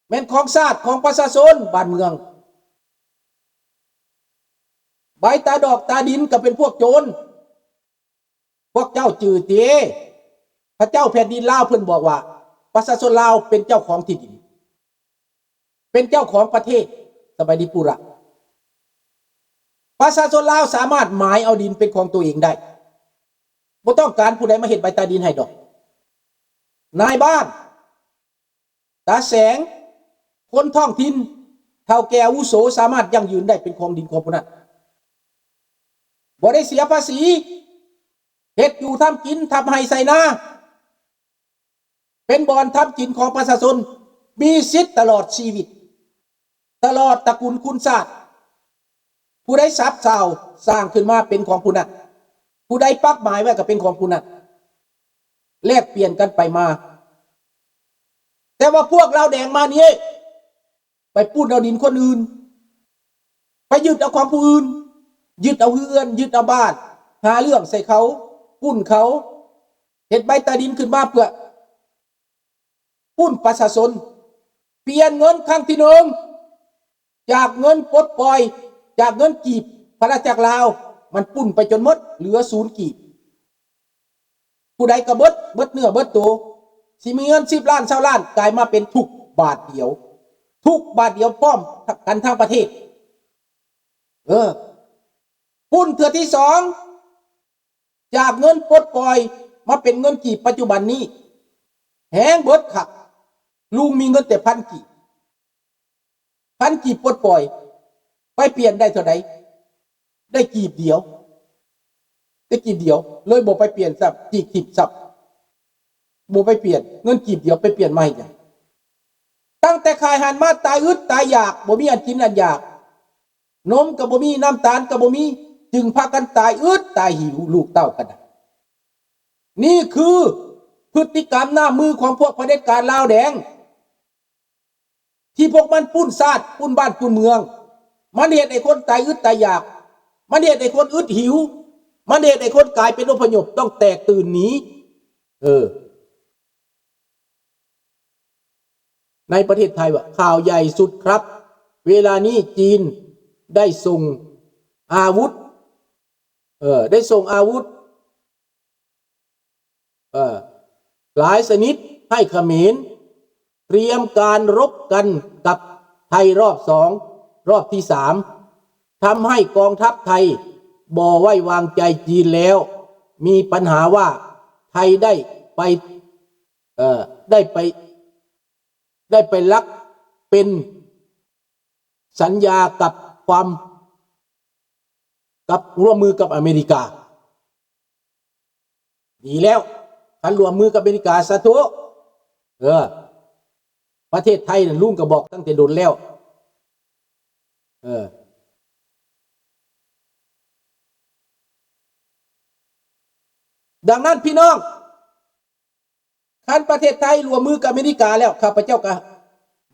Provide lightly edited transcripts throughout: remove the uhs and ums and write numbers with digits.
แม่นของชาติของประชาชนบ้านเมืองใบตาดอกตาดินก็เป็นพวกโจรพวกเจ้าจื่อเต๋พระเจ้าแผ่นดินลาวเพิ่นบอกว่าประชาชนลาวเป็นเจ้าของที่ดินเป็นเจ้าของประเทศสบายดีปุระประชาชนลาวสามารถหมายเอาดินเป็นของตัวเองได้บ่ต้องการผู้ใดมาเฮ็ดใบตาดินให้ดอกนายบ้านตาแสงคนท้องถิ่นเฒ่าแก่อาวุโสสามารถยั่งยืนได้เป็นของดินของผู้นั้นบ่ได้เสียภาษีเฮ็ดอยู่ทำกินทำให้ใส่นาเป็นบ่อนทำกินของประชาชนมีสิทธิ์ตลอดชีวิตตลอดตระกูลคุณชาติผู้ใดทรัพย์สร้างขึ้นมาเป็นของผู้นั้นผู้ใดปักหมายไว้ก็เป็นของผู้นั้นแลกเปลี่ยนกันไปมาแต่ว่าพวกเราแดงมานี้ไปปุ้นเอาดินคนอื่นไปยึดเอาของผู้อื่นยึดเอาเฮือนยึดเอาบ้านหาเรื่องใส่เขาปุ้นเขาเฮ็ดใบตาดินขึ้นมาเพื่อปุ้นประชาชนเปลี่ยนเงินครั้งที่หนึ่งจากเงินปลดปล่อยจากเงินกีบพระราชลาวมันปุ้นไปจนหมดเหลือ0 กีบผู้ใดก็เบิดเนื้อเบิดตัวสิมีเงิน10 ล้าน20 ล้านกลายมาเป็นทุกบาทเดียวทุกบาทเดียวพร้อมกันทั้งประเทศปุ้นเทื่อที่สองจากเงินปลดปล่อยมาเป็นเงินกีบปัจจุบันนี้แหงเบิดขักลุงมีเงินแต่1,000 กีบ1,000 กีบปลดปล่อยไปเปลี่ยนได้เท่าใดได้กีบเดียวเลยบ่ไปเปลี่ยนซับกีบ10 ซับบ่ไปเปลี่ยนเงินกีบเดียวไปเปลี่ยนใหม่จ้ะตั้งแต่ขายอาหารมาตายอึดตายอยากบ่มีอันกินอันอยากนมก็บ่มีน้ำตาลก็บ่มีจึงพากันตายอึดตายหิวลูกเต้ากันนี่คือพฤติกรรมหน้ามือของพวกเผด็จการลาวแดงที่พวกมันปุ้นชาติปุ้นบ้านปุ้นเมืองมันเฮ็ดให้คนตายอึดตายอยากมันเฮ็ดให้คนอึดหิวมันเฮ็ดให้คนกลายเป็นอพยพต้องแตกตื่นหนีในประเทศไทยว่าข่าวใหญ่สุดครับเวลานี้จีนได้ส่งอาวุธได้ส่งอาวุธหลายชนิดให้เขมรเตรียมการรบกันกับไทยรอบ2รอบที่3ทำให้กองทัพไทยบ่ไว้วางใจจีนแล้วมีปัญหาว่าไทยได้ไปลักเป็นสัญญากับร่วมมือกับอเมริกาดีแล้วคันร่วมมือกับอเมริกาซะทุประเทศไทยน่ะลุงก็บอกตั้งแต่โดนแล้วดังนั้นพี่น้องคันประเทศไทยร่วมมือกับอเมริกาแล้วข้าพเจ้าก็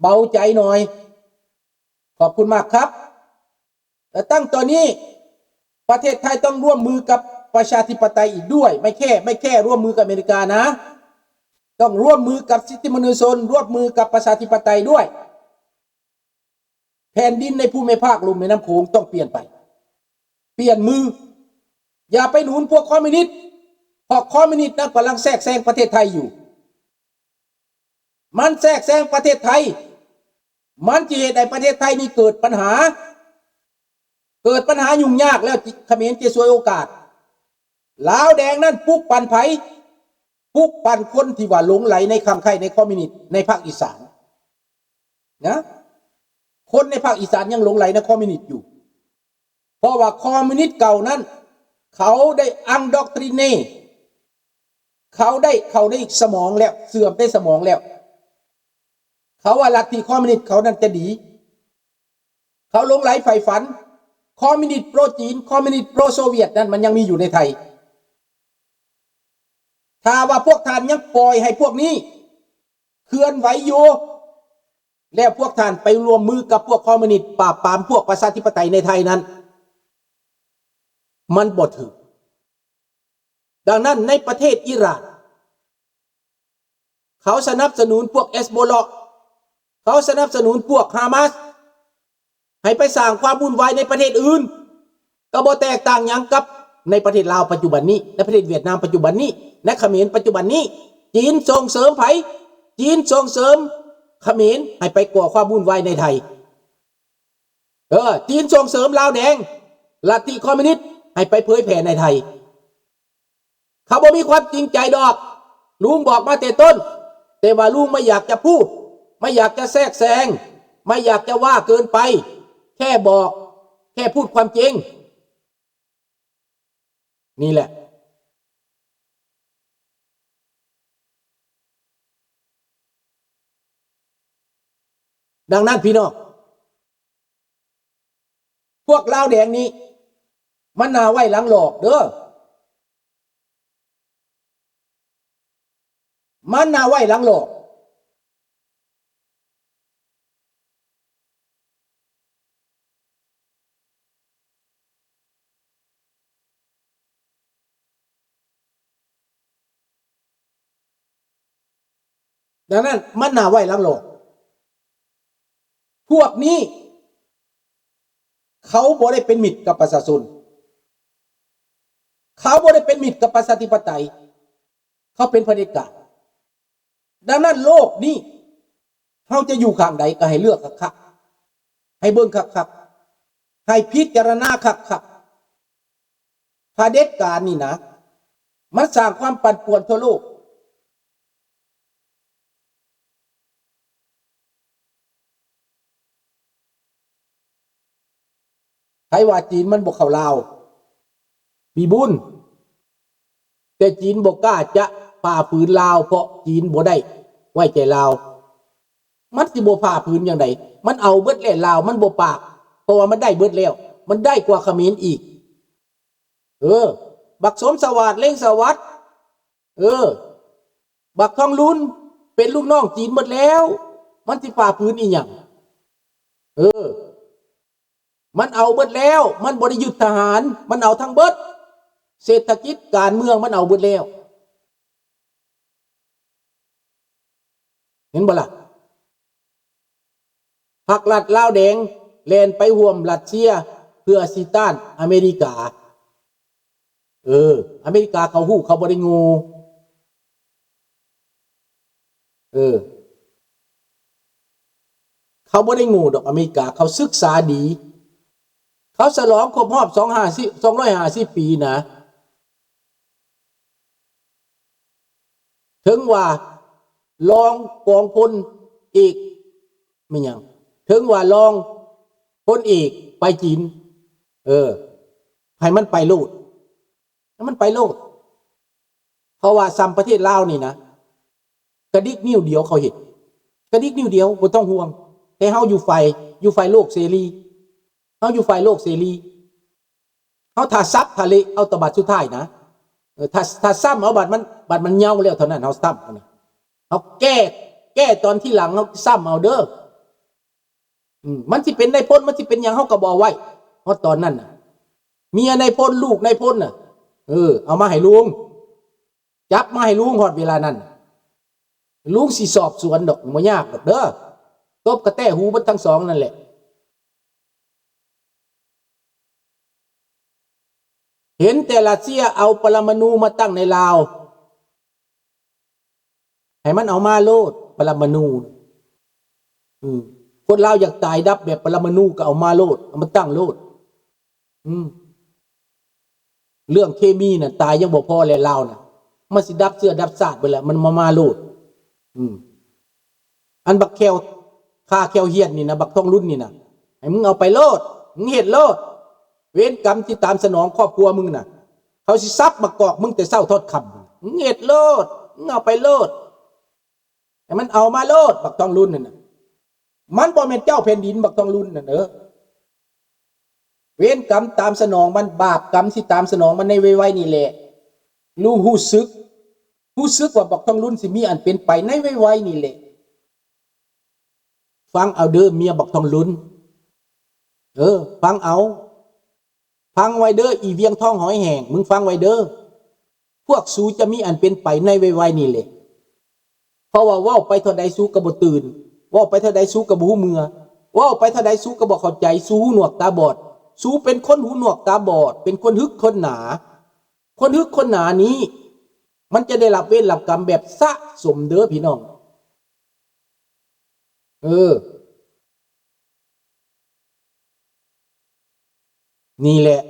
เบาใจหน่อยขอบคุณมากครับแต่ตั้งตอนนี้ประเทศไทยต้องร่วมมือกับประชาธิปไตยอีกด้วยไม่แค่ร่วมมือกับอเมริกานะต้องร่วมมือกับสิทธิมนุษยชนร่วมมือกับประชาธิปไตยด้วยแผ่นดินในภูมิภาคลุ่มแม่น้ำโขงต้องเปลี่ยนไปเปลี่ยนมืออย่าไปหนุนพวกคอมมิวนิสต์พวกคอมมิวนิสต์นั้นกำลังแทรกแซงประเทศไทยอยู่มันแทรกแซงประเทศไทยมันจะเหตุให้ประเทศไทยนี่เกิดปัญหายุ่งยากแล้วเขมรจะซวยโอกาสลาวแดงนั่นปลุกปั่นไผปลุกปั่นคนที่ว่าหลงไหลในคำไข่ในคอมมิวนิสต์ในภาคอีสานนะคนในภาคอีสานยังหลงไหลในคอมมิวนิสต์อยู่เพราะว่าคอมมิวนิสต์เก่านั้นเขาได้อังด็อกทริเน่เขาได้สมองแล้วเสื่อมได้สมองแล้วเขาว่าลัทธิคอมมิวนิสต์เขานั้นจะดีเขาหลงไหลใฝ่ฝันคอมมิวนิสต์โปรจีนคอมมิวนิสต์โปรโซเวียตนั้นมันยังมีอยู่ในไทยถ้าว่าพวกท่านยังปล่อยให้พวกนี้เคลื่อนไหวอยู่แล้วพวกท่านไปรวมมือกับพวกคอมมิวนิสต์ปราบปรามพวกประชาธิปไตยในไทยนั้นมันบ่ถึงดังนั้นในประเทศอิหร่านเขาสนับสนุนพวกเฮซบอลเลาะห์ เขาสนับสนุนพวกฮามาสให้ไปสร้างความวุ่นวายในประเทศอื่นก็บ่แตกต่างหยังกับในประเทศลาวปัจจุบันนี้ในประเทศเวียดนามปัจจุบันนี้และเขมรปัจจุบันนี้จีนส่งเสริมไผจีนส่งเสริมเขมรให้ไปก่อความวุ่นวายในไทยจีนส่งเสริมลาวแดงลัทธิคอมมิวนิสต์ให้ไปเผยแผ่ในไทยเขาบ่มีความจริงใจดอกลุงบอกมาแต่ต้นแต่ว่าลุงไม่อยากจะพูดไม่อยากจะแทรกแซงไม่อยากจะว่าเกินไปแค่บอกแค่พูดความจริงนี่แหละดังนั้นพี่น้องพวกลาวแดงนี้มันน่าไว้หลังหลอกเด้อมันน่าไว้หลังหลอกดังนั้นมันน่าไว้หลังหลอกพวกนี้เขาบ่ได้เป็นมิตรกับประชาชนเขาบ่ได้เป็นมิตรกับประชาธิปไตยเขาเป็นเผด็จการดังนั้นโลกนี้เขาจะอยู่ข้างใดก็ให้เลือกคักๆให้เบิ่งคักๆให้พิจารณาคักๆเผด็จการนี่นะมันสร้างความปั่นป่วนทั่วโลกใครว่าจีนมันบ่เข้าลาวมีบุญแต่จีนบ่กล้าจะฝ่าฝืนลาวเพราะจีนบ่ได้ไว้ใจลาวมันสิบ่ฝ่าฝืนอย่างใดมันเอาเบิดแล้วลาวมันบ่ปากเพราะว่ามันได้เบิดแล้วมันได้กว่าเขมรอีกบักสมสวัสดิ์เล่งสวัสดิ์บักทองลุนเป็นลูกน้องจีนหมดแล้วมันสิฝ่าฝืนอีหยังมันเอาเบิดแล้วมันบ่ได้ยึดทหารมันเอาทั้งเบิดเศรษฐกิจการเมืองมันเอาเบิดแล้วเห็นบ่ล่ะพรรครัฐลาวแดงแล่นไปร่วมรัสเซียเพื่อสิต้านอเมริกาอเมริกาเขาฮู้เขาบ่ได้งูเขาบ่ได้งูดอกอเมริกาเขาศึกษาดีเขาฉลองครบรอบ250ปีนะถึงว่ารองกองพลเอกไม่ยังถึงว่ารองพลเอกไปจีนให้มันไปโลดแล้วมันไปโลดเพราะว่าซ้ำประเทศลาวนี่นะกระดิกนิ้วเดียวเขาเห็นกระดิกนิ้วเดียวบ่ต้องห่วงแต่เฮาอยู่ฝ่ายโลกเสรีเฮาอยู่ฝ่ายโลกเสรีเฮาถ้าซับทะเลเอาตบัดสุดท้ายนะถ้าซ้ำเอาบัดมันเหี่ยวแล้วเท่านั้นเฮาซ้ำนะเฮาแก้ตอนที่หลังเฮาซ้ำเอาเด้อมันสิเป็นนายพลมันสิเป็นหยังเฮาก็บ่ไว้เพราะตอนนั้นน่ะเมียนายพลลูกนายพลน่ะเอามาให้ลุงจับมาให้ลุงฮอดเวลานั้นลุงสิสอบสวนดอกบ่ยากดอกเด้อตบกระแต้หูเบิดทั้งสองนั่นแหละเห็นแต่รัสเซียเอาปรมาณูมาตั้งในลาวให้มันเอามาโลดปรมาณูคนลาวอยากตายดับแบบปรมาณูก็เอามาโลดเอามาตั้งโลดเรื่องเคมีน่ะตายยังบ่พอแล้วลาวน่ะมันสิดับเสื้อดับซาดไปแล้วมันมาโลดอันบักแควฆ่าแควเฮียนนี่นะบักทองรุ่นนี่นะให้มึงเอาไปโลดมึงเฮ็ดโลดเวรกรรมที่ตามสนองครอบครัวมึงน่ะเขาสิซับมากอกมึงแต่เช้าทอดค่ำมึงเฮ็ดโลดมึงเอาไปโลดให้มันเอามาโลดบักทองรุ่นนั่นน่ะมันบ่แม่นเจ้าแผ่นดินบักทองรุ่นน่ะเวรกรรมตามสนองมันบาปกรรมที่ตามสนองมันในไวๆนี่แหละลุงรู้สึกว่าบักทองรุ่นสิมีอันเป็นไปในไวๆนี่แหละฟังเอาเด้อเมียบักทองรุ่นฟังเอาฟังไว้เด้ออีเวียงทองหอยแห้งมึงฟังไว้เด้อพวกสูจะมีอันเป็นไปในไวๆนี่แหละเพราะว่าเว้าไปเท่าใดสูก็บ่ตื่น ว่าไปเท่าใดสู้กับบ่ฮู้เมื่อว่าไปเท่าใดสู้ก็บ่เข้าใจสู้หูหนวกตาบอดสู้เป็นคนหูหนวกตาบอดเป็นคนฮึกคนหนาคนฮึกคนหนานี้มันจะได้รับเวรรับกรรมแบบสะสมเด้อพี่น้องนี่แหละ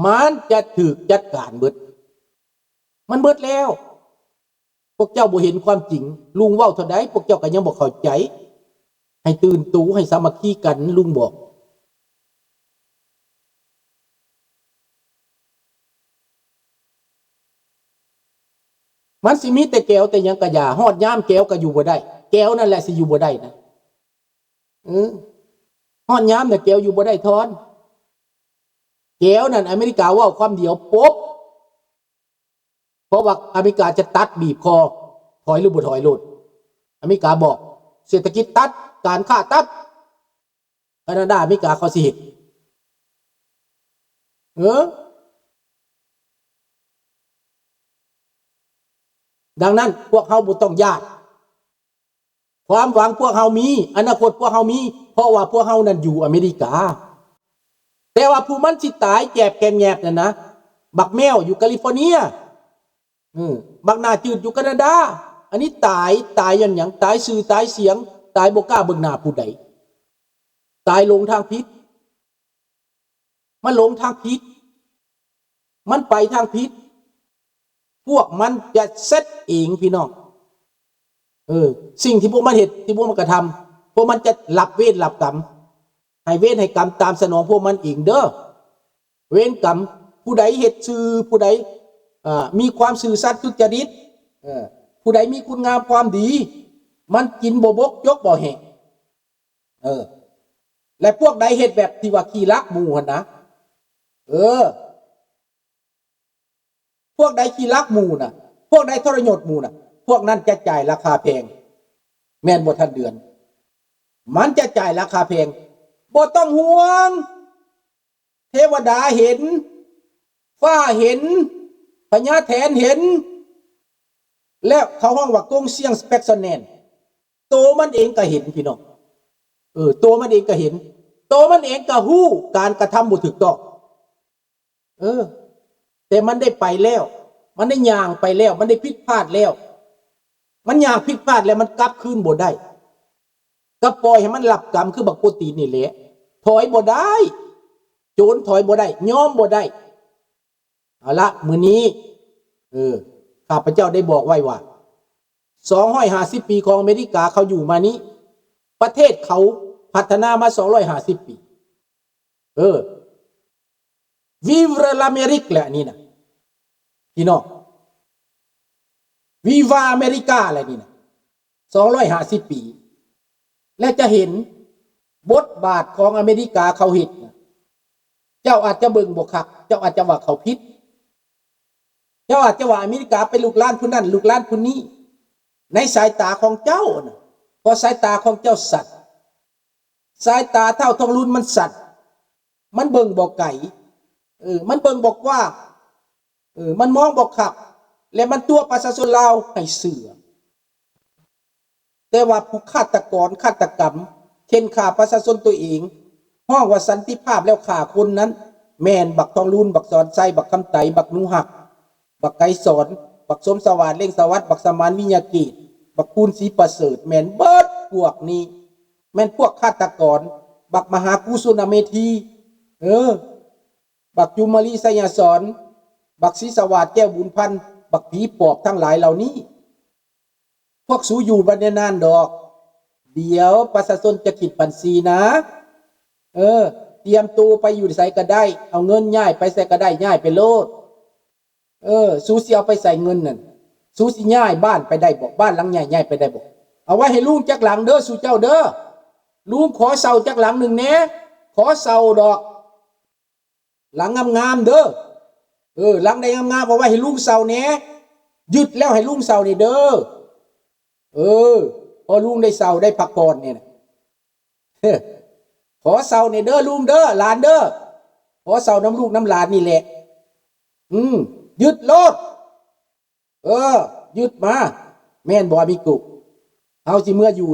มันจะถูกจัดการเบิดมันเบิดแล้วพวกเจ้าบ่เห็นความจริงลุงเว้าเท่าใดพวกเจ้าก็ยังบ่เข้าใจให้ตื่นตูให้สามัคคีกันลุงบอกมันสิมีแต่แก้วแต่ยังกะยาฮอดยามแก้วก็อยู่บ่ได้แก้วนั่นแหละสิอยู่บ่ได้นะฮอดยามแต่แก้วอยู่บ่ได้ทอนแก้วนั่นอเมริกาเว้าความเดียวปุ๊บเพราะว่าอเมริกาจะตัดบีบคอถอยหรือบ่ถอยโลดอเมริกาบอกเศรษฐกิจตัดการค้าตัดแคนาดาอเมริกาเขาสิเฮ็ดดังนั้นพวกเฮาบ่ต้องญาติความหวังพวกเฮามีอนาคตพวกเฮามีเพราะว่าพวกเฮานั้นอยู่อเมริกาแต่ว่าผู้มันสิตายแจบแกมแยบนั่นนะบักแมวอยู่แคลิฟอร์เนียบักหน้าจืดอยู่แคนาดาอันนี้ตายอย่างหยังตายสื่อตายเสียงตายบ่กล้าเบิ่งหน้าผู้ใดตายลงทางผิดมันลงทางผิดมันไปทางผิดพวกมันจะเซตเองพี่น้องสิ่งที่พวกมันเฮ็ดที่พวกมันกระทำพวกมันจะรับเวรรับกรรมให้เวรให้กรรมตามสนองพวกมันเองเด้อเวรกรรมผู้ใดเฮ็ดซื่อผู้ใดมีความซื่อสัตย์สุจริตผู้ใดมีคุณงามความดีมันกินบ่บกยกบ่แห้งและพวกใดเฮ็ดแบบที่ว่าขี้รักหมู่หั่นนะพวกใดขี้รักหมู่น่ะพวกใดทรยศหมู่น่ะพวกนั้นจะจ่ายราคาแพงแม่นบ่ทันเดือนมันจะจ่ายราคาแพงบ่ต้องห่วงเทวดาเห็นฟ้าเห็นพญาแถนเห็นแล้วเขาห้องว่ากงเสียงสเปกซอนแนนโตมันเองก็เห็นพี่น้องโตมันเองก็เห็นโตมันเองก็ฮู้การกระทำบ่ถูกต้องแต่มันได้ไปแล้วมันได้ย่างไปแล้วมันได้ผิดพลาดแล้วมันย่างผิดพลาดแล้วมันกลับคืนบ่ได้ก็ปล่อยให้มันรับกรรมคือบักโปรตีนนี่แหละถอยบ่ได้โจรถอยบ่ได้ยอมบ่ได้เอาละมื้อนี้ข้าพเจ้าได้บอกไว้ว่า250ปีของอเมริกาเขาอยู่มานี้ประเทศเขาพัฒนามา250ปีVivre l'Amérique แหละนี่นะพี่น้อง Viva America แหละนี่นะ250ปีและจะเห็นบทบาทของอเมริกาเขาเฮ็ดเจ้าอาจจะเบิ่งบ่คักเจ้าอาจจะว่าเขาผิดเจ้าอาจจะว่าอเมริกาเป็นลูกหลานผู้นั้นลูกหลานผู้นี้ในสายตาของเจ้านะเพราะสายตาของเจ้าสัตว์สายตาเท่าทองรุ่นมันสัตว์มันเบิ่งบ่ไกลมันเบิ่งบอกว่ามันมองบอกขับและมันตัวประชาชนลาวให้เสือแต่ว่าผู้ฆาตกรฆาตกรรมเข็นฆ่าประชาชนตัวเองห้องว่าสันติภาพแล้วฆ่าคนนั้นแม่นบักทองรุ่นบักสอนไส้บักคำไตบักนูหักบักไก่สอนบักสมสวัสดิ์เล่งสวัสดิ์บักสมานวิญญากีบักคูณศรีประเสริฐแม่นเบิดพวกนี้แม่นพวกฆาตกรบักมหากุสุนเมธีบักจุมาลีไสยสอนบักศรีสวัสดิ์แก้วบุญพันธ์บักผีปอบทั้งหลายเหล่านี้พวกสูอยู่บันนานดอกเดี๋ยวประชาชนจะคิดบัญชีนะเตรียมตัวไปอยู่ใส่ก็ได้เอาเงินย้ายไปใส่ก็ได้ย้ายไปโลดสูสิเอาไปใส่เงินนั่นสูสิย้ายบ้านไปได้บอกบ้านหลังใหญ่ย้ายไปได้บอกเอาไว้ให้ลุงจักหลังเด้อสู่เจ้าเด้อลุงขอเสาจักหลังหนึ่งแหน่ขอเสาดอกหลังงามๆเด้อหลังใดงามๆเอาไว้ให้ลุงเสาแหน่ยึดแล้วให้ลุงเสานี่เด้อพอลุงได้เสาได้พักผ่อนเนี่ยขอเสาเนี่ยเด้อลุงเด้อหลานเด้อขอเสาน้ำลูกน้ำหลานนี่แหละยึดโลดยึดมาแม่นบ่มีกุ เอาสิเมื่ออยู่